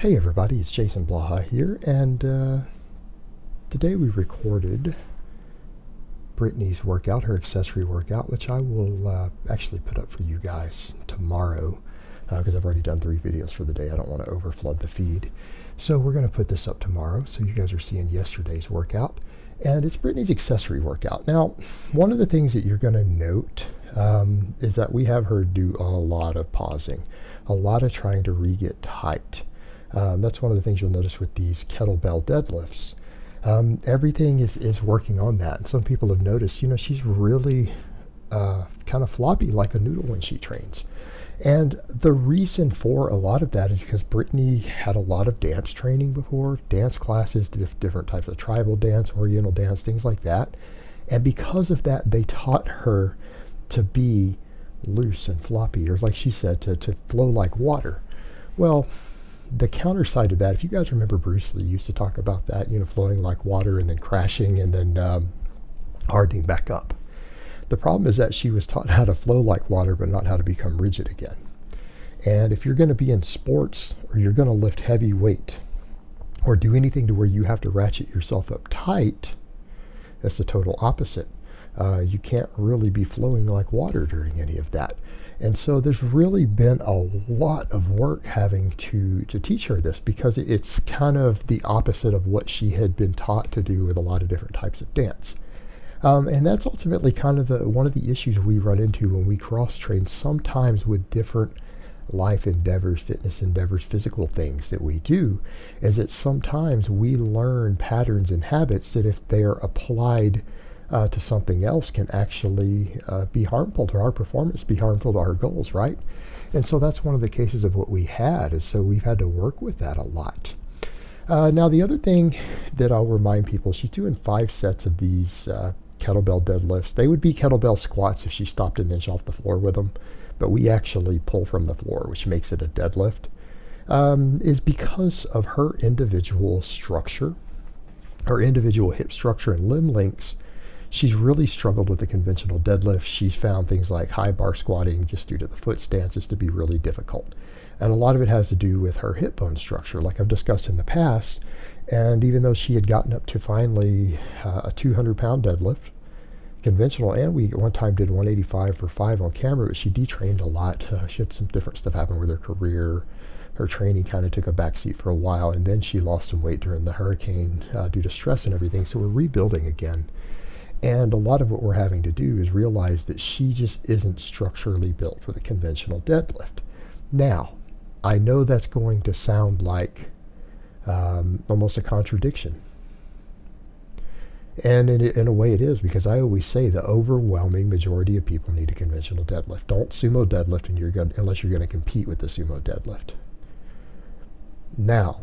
Hey everybody, it's Jason Blaha here, and today we recorded Brittany's workout, her accessory workout, which I will actually put up for you guys tomorrow, because I've already done 3 videos for the day. I don't want to overflood the feed. So we're going to put this up tomorrow, so you guys are seeing yesterday's workout, and it's Brittany's accessory workout. Now, one of the things that you're going to note is that we have her do a lot of pausing, a lot of trying to re-get tight. That's one of the things you'll notice with these kettlebell deadlifts. Everything is working on that. And some people have noticed, she's really kind of floppy like a noodle when she trains. And the reason for a lot of that is because Brittany had a lot of dance training before, dance classes, different types of tribal dance, oriental dance, things like that. And because of that, they taught her to be loose and floppy, or like she said, to flow like water. Well, the counter side of that, if you guys remember, Bruce Leigh used to talk about that, flowing like water and then crashing and then hardening back up. The problem is that she was taught how to flow like water, but not how to become rigid again. And if you're going to be in sports, or you're going to lift heavy weight, or do anything to where you have to ratchet yourself up tight, that's the total opposite. You can't really be flowing like water during any of that. And so there's really been a lot of work having to teach her this, because it's kind of the opposite of what she had been taught to do with a lot of different types of dance. And that's ultimately kind of one of the issues we run into when we cross-train sometimes with different life endeavors, fitness endeavors, physical things that we do, is that sometimes we learn patterns and habits that if they are applied to something else can actually be harmful to our performance, be harmful to our goals, right? And so that's one of the cases of what we had, is so we've had to work with that a lot. Now the other thing that I'll remind people, she's doing 5 sets of these kettlebell deadlifts. They would be kettlebell squats if she stopped an inch off the floor with them, but we actually pull from the floor, which makes it a deadlift, is because of her individual structure, her individual hip structure and limb lengths. She's really struggled with the conventional deadlift. She's found things like high bar squatting, just due to the foot stances, to be really difficult. And a lot of it has to do with her hip bone structure, like I've discussed in the past. And even though she had gotten up to finally a 200-pound deadlift, conventional, and we at one time did 185 for 5 on camera, but she detrained a lot. She had some different stuff happen with her career. Her training kind of took a backseat for a while, and then she lost some weight during the hurricane due to stress and everything. So we're rebuilding again. And a lot of what we're having to do is realize that she just isn't structurally built for the conventional deadlift. Now, I know that's going to sound like almost a contradiction. And in a way it is, because I always say the overwhelming majority of people need a conventional deadlift. Don't sumo deadlift unless you're going to compete with the sumo deadlift. Now,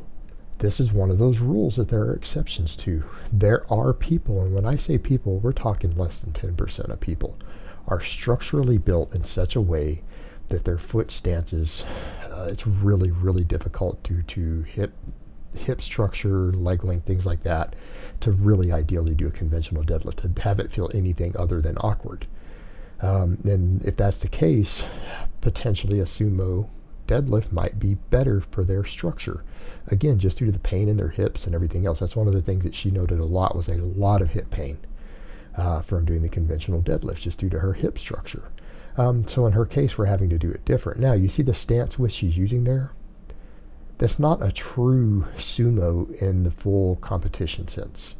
this is one of those rules that there are exceptions to. There are people, and when I say people, we're talking less than 10% of people, are structurally built in such a way that their foot stances, it's really, really difficult due to hip structure, leg length, things like that, to really ideally do a conventional deadlift, to have it feel anything other than awkward. And if that's the case, potentially a sumo deadlift might be better for their structure. Again, just due to the pain in their hips and everything else. That's one of the things that she noted a lot, was a lot of hip pain from doing the conventional deadlift, just due to her hip structure. So in her case, we're having to do it different. Now, you see the stance width she's using there? That's not a true sumo in the full competition sense.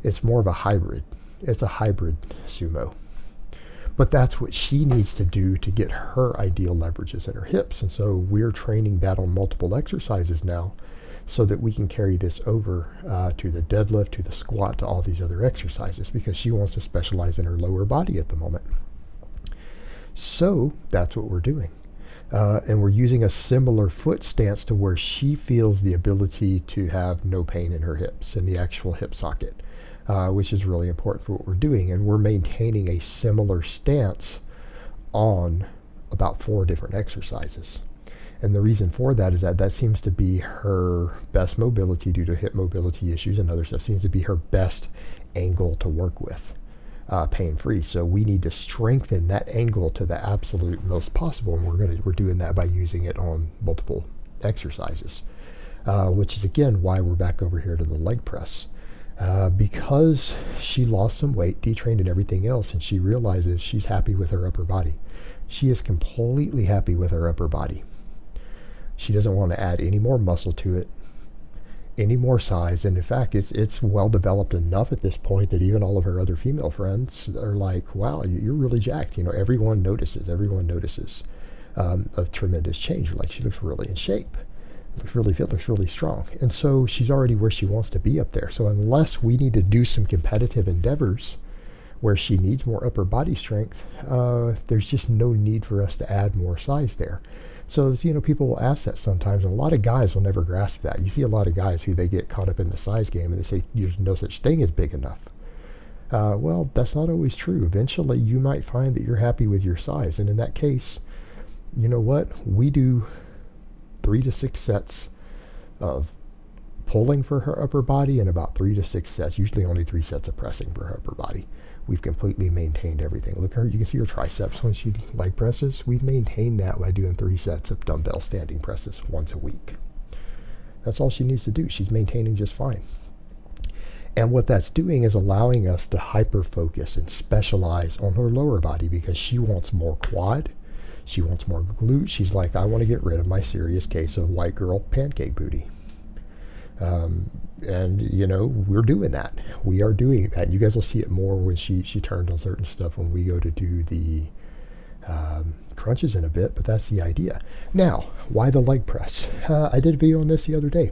It's more of a hybrid. It's a hybrid sumo. But that's what she needs to do to get her ideal leverages in her hips. And so we're training that on multiple exercises now, so that we can carry this over to the deadlift, to the squat, to all these other exercises, because she wants to specialize in her lower body at the moment. So that's what we're doing. And we're using a similar foot stance to where she feels the ability to have no pain in her hips, in the actual hip socket. Which is really important for what we're doing. And we're maintaining a similar stance on about 4 different exercises. And the reason for that is that seems to be her best mobility due to hip mobility issues and other stuff. Seems to be her best angle to work with, pain-free. So we need to strengthen that angle to the absolute most possible. And we're doing that by using it on multiple exercises. which is again why we're back over here to the leg press. Because she lost some weight, detrained and everything else, and she realizes she's happy with her upper body. She is completely happy with her upper body. She doesn't want to add any more muscle to it, any more size, and in fact it's well developed enough at this point that even all of her other female friends are like, wow, you're really jacked. Everyone notices a tremendous change. Like, she looks really in shape, looks really fit, looks really strong, and so she's already where she wants to be up there. So unless we need to do some competitive endeavors where she needs more upper body strength, there's just no need for us to add more size there. So, people will ask that sometimes, and a lot of guys will never grasp that. You see a lot of guys who they get caught up in the size game and they say, there's no such thing as big enough. Well, that's not always true. Eventually, you might find that you're happy with your size. And in that case, you know what? We do 3 to 6 sets of pulling for her upper body and about 3 to 6 sets, usually only 3 sets of pressing for her upper body. We've completely maintained everything. Look, you can see her triceps when she leg presses. We've maintained that by doing 3 sets of dumbbell standing presses once a week. That's all she needs to do. She's maintaining just fine. And what that's doing is allowing us to hyper focus and specialize on her lower body, because she wants more quad. She wants more glute. She's like, I want to get rid of my serious case of white girl pancake booty. And we're doing that. We are doing that. You guys will see it more when she turns on certain stuff when we go to do the crunches in a bit, but that's the idea. Now, why the leg press? I did a video on this the other day.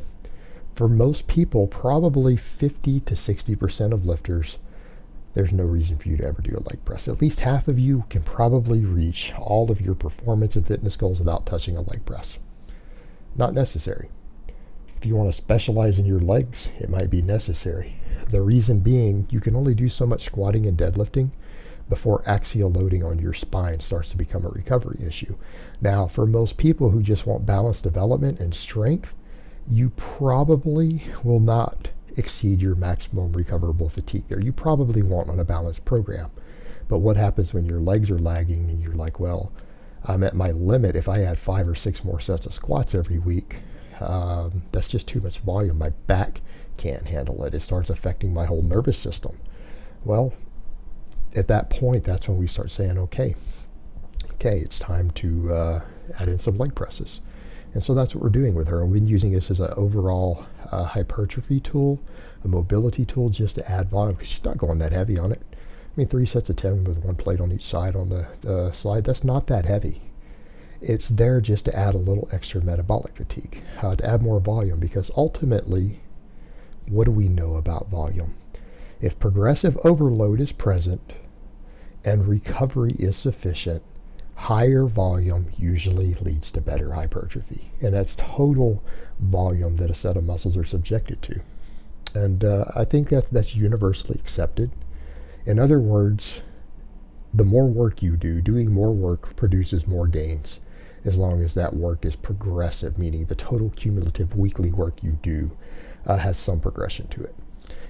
For most people, probably 50 to 60% of lifters, there's no reason for you to ever do a leg press. At least half of you can probably reach all of your performance and fitness goals without touching a leg press. Not necessary. If you want to specialize in your legs, it might be necessary. The reason being, you can only do so much squatting and deadlifting before axial loading on your spine starts to become a recovery issue. Now, for most people who just want balanced development and strength, you probably will not exceed your maximum recoverable fatigue there. You probably won't on a balanced program. But what happens when your legs are lagging and you're like, well, I'm at my limit. If I add 5 or 6 more sets of squats every week, that's just too much volume. My back can't handle it. It starts affecting my whole nervous system. Well, at that point, that's when we start saying, okay, it's time to add in some leg presses. And so that's what we're doing with her. And we've been using this as an overall hypertrophy tool, a mobility tool, just to add volume, because she's not going that heavy on it. I mean, 3 sets of 10 with 1 plate on each side on the slide, that's not that heavy. It's there just to add a little extra metabolic fatigue, to add more volume, because ultimately, what do we know about volume? If progressive overload is present and recovery is sufficient, higher volume usually leads to better hypertrophy. And that's total volume that a set of muscles are subjected to. And I think that's universally accepted. In other words, the more work you do, doing more work produces more gains, as long as that work is progressive, meaning the total cumulative weekly work you do has some progression to it.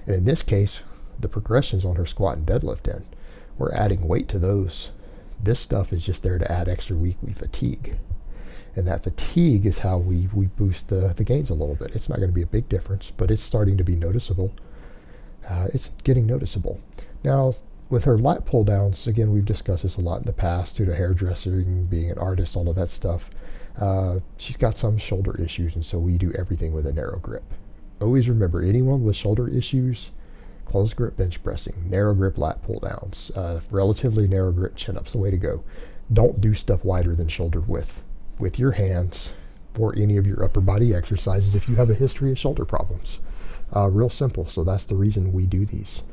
And in this case, the progression's on her squat and deadlift end. We're adding weight to those. This stuff is just there to add extra weekly fatigue. And that fatigue is how we boost the gains a little bit. It's not going to be a big difference, but it's starting to be noticeable. It's getting noticeable. Now, with her lat pull downs, again, we've discussed this a lot in the past, due to hairdressing, being an artist, all of that stuff. She's got some shoulder issues, and so we do everything with a narrow grip. Always remember, anyone with shoulder issues, closed grip bench pressing, narrow grip lat pull downs, relatively narrow grip chin ups, the way to go. Don't do stuff wider than shoulder width with your hands for any of your upper body exercises if you have a history of shoulder problems. Real simple. So that's the reason we do these.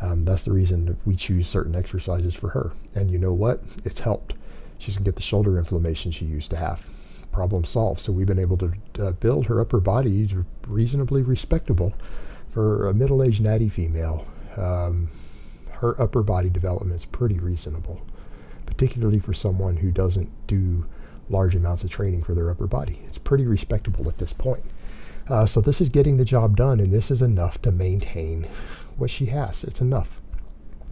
That's the reason we choose certain exercises for her. And you know what? It's helped. She doesn't get the shoulder inflammation she used to have. Problem solved. So we've been able to build her upper body reasonably respectable for a middle-aged natty female. Her upper body development is pretty reasonable, particularly for someone who doesn't do large amounts of training for their upper body. It's pretty respectable at this point. So this is getting the job done, and this is enough to maintain what she has. It's enough.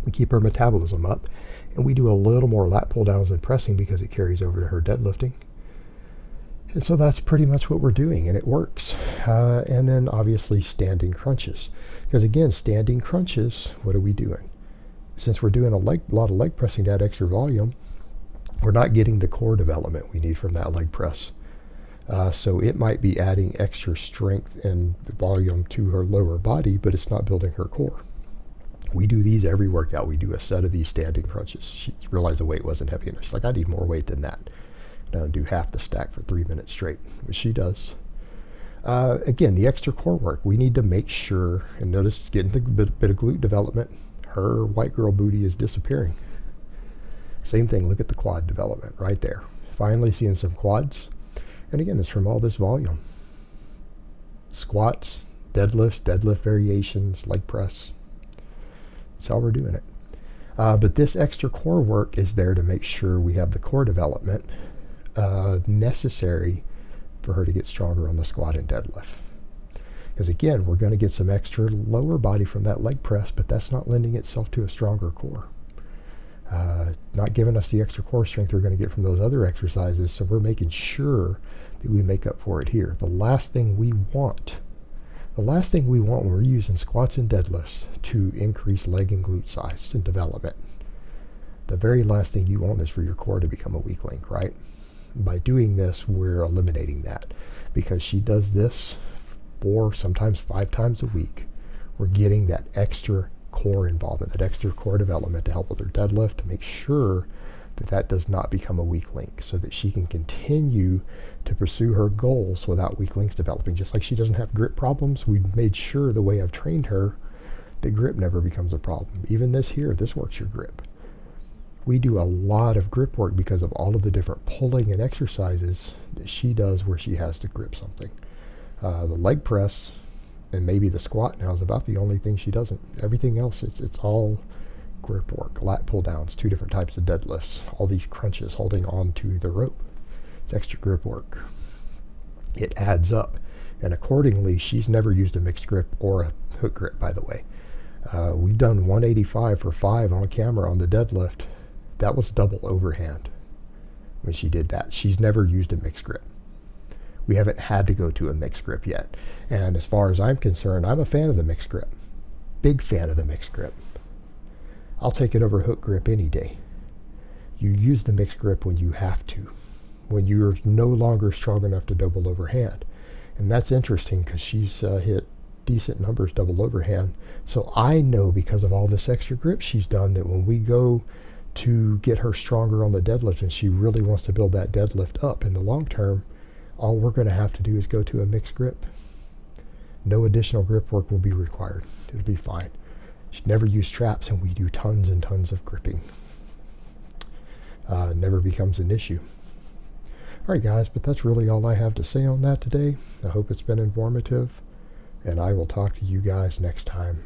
We keep her metabolism up, and we do a little more lat pull downs and pressing because it carries over to her deadlifting. And so that's pretty much what we're doing, and it works. And then obviously standing crunches. Because again, standing crunches, what are we doing? Since we're doing a lot of leg pressing to add extra volume, we're not getting the core development we need from that leg press. So it might be adding extra strength and volume to her lower body, but it's not building her core. We do these every workout. We do a set of these standing crunches. She realized the weight wasn't heavy enough. She's like, I need more weight than that. And I'll do half the stack for 3 minutes straight, which she does. Again, the extra core work. We need to make sure, and notice getting a bit of glute development. Her white girl booty is disappearing. Same thing, look at the quad development right there. Finally seeing some quads. And again, it's from all this volume. Squats, deadlifts, deadlift variations, leg press. That's how we're doing it. But this extra core work is there to make sure we have the core development necessary for her to get stronger on the squat and deadlift. Because again, we're going to get some extra lower body from that leg press, but that's not lending itself to a stronger core. Not giving us the extra core strength we're going to get from those other exercises, so we're making sure that we make up for it here. The last thing we want when we're using squats and deadlifts to increase leg and glute size and development, the very last thing you want is for your core to become a weak link, right? By doing this, we're eliminating that, because she does this 4, sometimes 5 times a week. We're getting that extra core involvement, that extra core development to help with her deadlift, to make sure that that does not become a weak link, so that she can continue to pursue her goals without weak links developing. Just like she doesn't have grip problems, we've made sure the way I've trained her that grip never becomes a problem. Even this here, this works your grip. We do a lot of grip work because of all of the different pulling and exercises that she does where she has to grip something. The leg press and maybe the squat now is about the only thing she doesn't. Everything else, it's all grip work. Lat pull downs, 2 different types of deadlifts, all these crunches holding on to the rope. It's extra grip work. It adds up. And accordingly, she's never used a mixed grip or a hook grip, by the way. We've done 185 for 5 on camera on the deadlift. That was double overhand when she did that. She's never used a mixed grip. We haven't had to go to a mixed grip yet. And as far as I'm concerned, I'm a fan of the mixed grip. Big fan of the mixed grip. I'll take it over hook grip any day. You use the mixed grip when you have to, when you're no longer strong enough to double overhand. And that's interesting because she's hit decent numbers double overhand. So I know, because of all this extra grip she's done, that when we go to get her stronger on the deadlift and she really wants to build that deadlift up in the long term, all we're going to have to do is go to a mixed grip. No additional grip work will be required. It'll be fine. She'd never use straps, and we do tons and tons of gripping. Never becomes an issue. All right, guys, but that's really all I have to say on that today. I hope it's been informative, and I will talk to you guys next time.